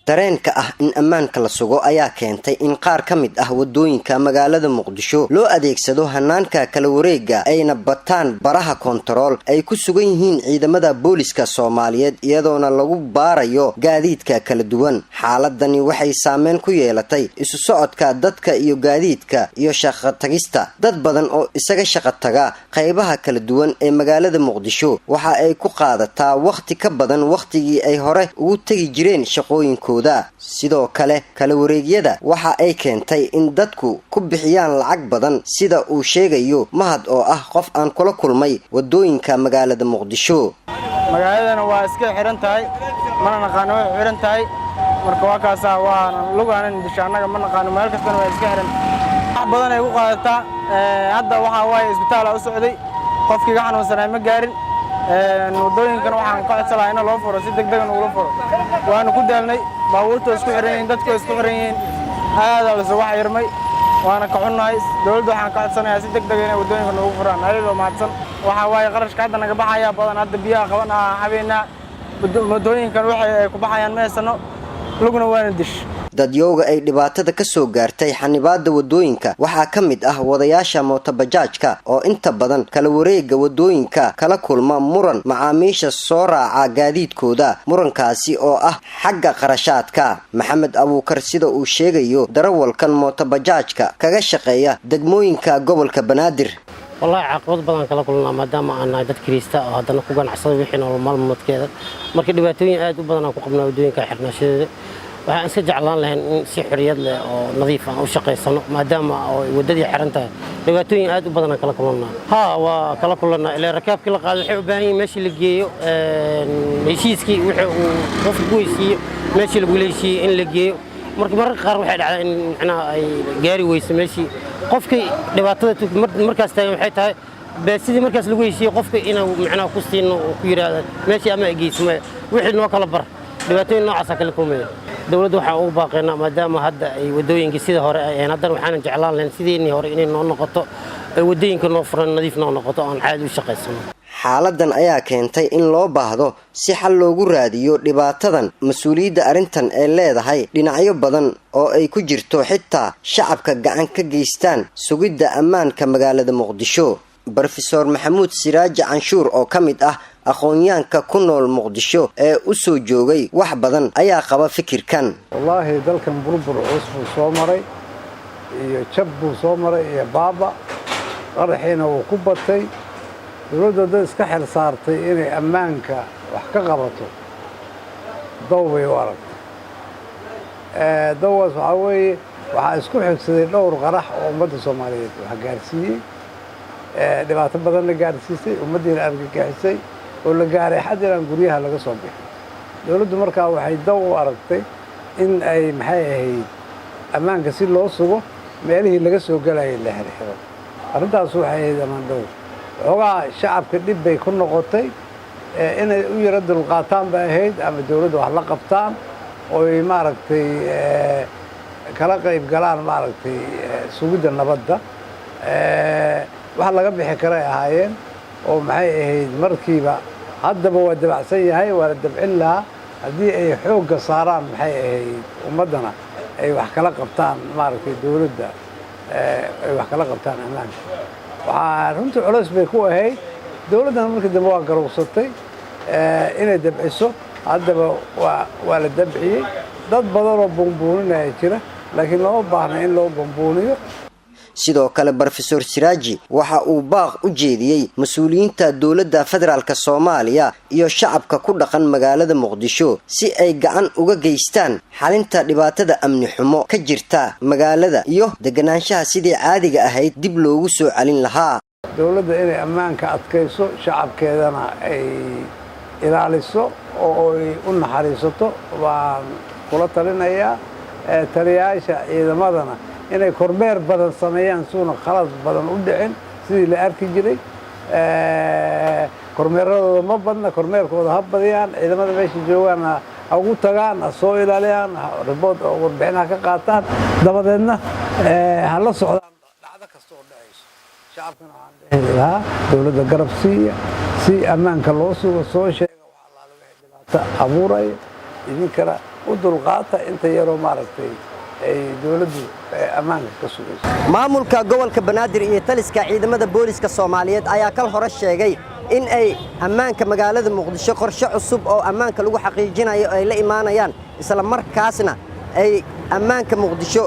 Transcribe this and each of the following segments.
dareenka ah in ammaanka la sugo ayaa keentay in qaar ka mid ah wadooyinka magaalada Muqdisho loo adeegsado hanaanka kala wareega ayna bataan baraha kontarool ay ku sugan yihiin ciidamada booliska Soomaaliyeed iyadoona lagu baarayo gaadiidka kala duwan. Xaaladani waxay saameyn ku yeelatay isu socodka dadka iyo gaadiidka iyo shaqo tagista. Dad badan oo isaga shaqo taga qaybaha kala duwan ee magaalada Muqdisho waxa ay ku qaadataa waqti ka badan waqtigii ay hore ugu tagi jireen shaqooyinka. sidoo kale kala wareegyada waxa ay keentay in dadku ku bixiyaan lacag badan sida uu sheegayo Mahad oo ah qof aan kula kulmay wadooyinka magaalada Muqdisho. magaaladana waa iska xiran tahay mana naqaano way xiran tahay marka waa kaasa waan lugaanan dishaanaga ma naqaano meel kasta waa iska xiran wax badan ay ku qaadataa hadda waxa way isbitaal u socday qofkii xanuunsanay ma gaarin wadooyinkan waxaan ka codsanahay in loo furo si degdeg ah loo furo waan ku daalnay baabuurta isku xiran dadku isku xiran aad la soo waxyirmay waana ka xunnahay dawladda waxaan ka codsanayaa si degdeg ah in wadooyinkan ugu furaan ayadoo maadsan waxa way qarashka hadda naga baxaya badan hadda biyaha qabanaa habeena wadooyinkan waxay ku baxayaan meesano lugna waana dish dadyooga ay dhibaatada ka soo gaartay xanibaada wadooyinka waxa ka mid ah wadayaasha mootobajaajka oo inta badan kala wareega wadooyinka kala kulma muran macaamiisha soo raaca gaadiidkooda murankaasi oo ah xagga qarashaadka. Maxamed Abuukar sida uu sheegayo darawalkan mootobajaajka kaga shaqeeya degmooyinka gobolka Banaadir wallahi caqabad badan kala kulnaa maadaama aan nahay dad Kirista oo hadana ku ganacsada wixii nolol maalmoodkeeda marka dhibaatooyin aad u badan ku qabnaa wadooyinka xirnaashadeeda waxaan iska jeclaan lahayn in si xorriyad leh oo nadiif ah u shaqeysano maadaama ay wadadii xiran tahay dhibaatooyin aad u badan kala kulnaa waa kala kulnaa ilaa rakaabka la qaado waxay u baahan yihiin meeshii la geeyo heshiiskii wixii uu qofku goysiyo meeshii lagu leeyahay in la geeyo marka qaar waxay dhacdaa in macnaha ay gaari weyso meeshii qofkii dhibaatada markaas taagan waxay tahay baasidii markaas lagu heshiiyo qofka inuu macnaha ku siino ku yiraahdo meeshii ama ay geysmo wixii noo kala bar dhibaatooyin noocaas kala kulmaya dawladdu waxa ugu baaqaynaa maadaama hadda ay wadooyinka sida hore ay haddana waxaan jeclaan lahayn sidii hore inay noo noqoto ay wadooyinka noo furan nadiif noo noqoto aan caadi u shaqeysano. xaaladan ayaa keentay in loo baahdo si xal loogu raadiyo dhibaatadan mas'uuliyadda arintan ee leedahay dhinacyo badan oo ay ku jirto xitaa shacabka gacan ka geystaan sugidda ammaanka magaalada Muqdisho. Professor Maxamuud Siraaji Canshuur oo kamid ah aqoonyahanka ku nool Muqdisho ee u soo joogay wax badan ayaa qaba fikirkan. wallahi dalkan burbur cusub soo maray iyo jab soo maray iyo baaba qaraxina uu ku batay dawladda iska xil saartay inay ammaanka wax ka qabato dawbay u aragtay dawas waxa weeye waxa isku xigsaday dhowr qarax oo ummadda Soomaaliyeed wax gaarsiiyay dhibaato badan la gaarsiisay ummadina argagaxisay oo la gaaray xad inaan guryaha laga soo bixin dawladdu markaa waxay daw u aragtay in ay maxay ahayd ammaanka si loo sugo meelihii laga soo galayay la xirxiro arrintaas waxay ahayd amaan dhow xogaa shacabka dhib bay ku noqotay inay u yara dulqaataan bay ahayd ama dawladdu wax la qabtaan oo ay maaragtay kala qayb galaan maaragtay sugidda nabadda waxa laga bixi karay ahaayeen oo maxay ahayd markiiba haddaba waa dabacsan yahay waa la dabcin lahaa haddii ay xoogga saaraan maxay ahayd ummaddana ay wax kala qabtaan maaragtay dawladda ay wax kala qabtaan ammaanka waxaa runtii culays bay ku ahayd dawladdana markii dambe waa garowsatay inay dabciso haddaba waa la dabciyey dad badan oo buunbuuninaya jira laakiin loo baahna in loo buunbuuniyo. sidoo kale Professor Siraaji waxa uu baaq u jeediyay mas'uuliyiinta dawladda federaalka Soomaaliya iyo shacabka ku dhaqan magaalada Muqdisho si ay gacan uga geystaan xalinta dhibaatada amni xumo ka jirta magaalada iyo deganaanshaha sidii caadiga ahayd dib loogu soo celin lahaa. dawladda inay ammaanka adkayso shacabkeedana ay ilaaliso oo ay u naxariisato waan kula talinayaa taliyaasha ciidamadana inay kormeer badan sameeyaan suuna khalad badan u dhicin sidii la arki jiray kormeeradooda ma badna kormeerkooda ha badiyaan ciidamada meesha joogaan ha ugu tagaan ha soo ilaaliyaan ribood oo warbixinaha ka qaataan dabadeedna ha la socdaan dhacdo kasta oo dhacayso shacabkana waxaan dhihi lahaa dawladda garab siiya si ammaanka loo sugo soo sheega waxa allaale wixii dhibaato abuuraya idinkana u dulqaata inta yaroo maaragtay ay dawladdu ammaanka ka sugayso. maamulka gobolka Banaadir iyo taliska ciidamada booliska Soomaaliyeed ayaa kal hore sheegay in ay ammaanka magaalada Muqdisho qorshe cusub oo ammaanka lagu xaqiijinayo ay la imaanayaan isla markaasna ay ammaanka Muqdisho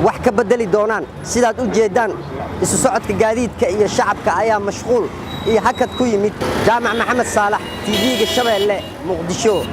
wax ka bedeli doonaan sidaad u jeedaan isu socodka gaadiidka iyo shacabka ayaa mashquul iyo hakad ku yimid. Jaamac Maxamed Saalax TV-ga Shabeelle Muqdisho.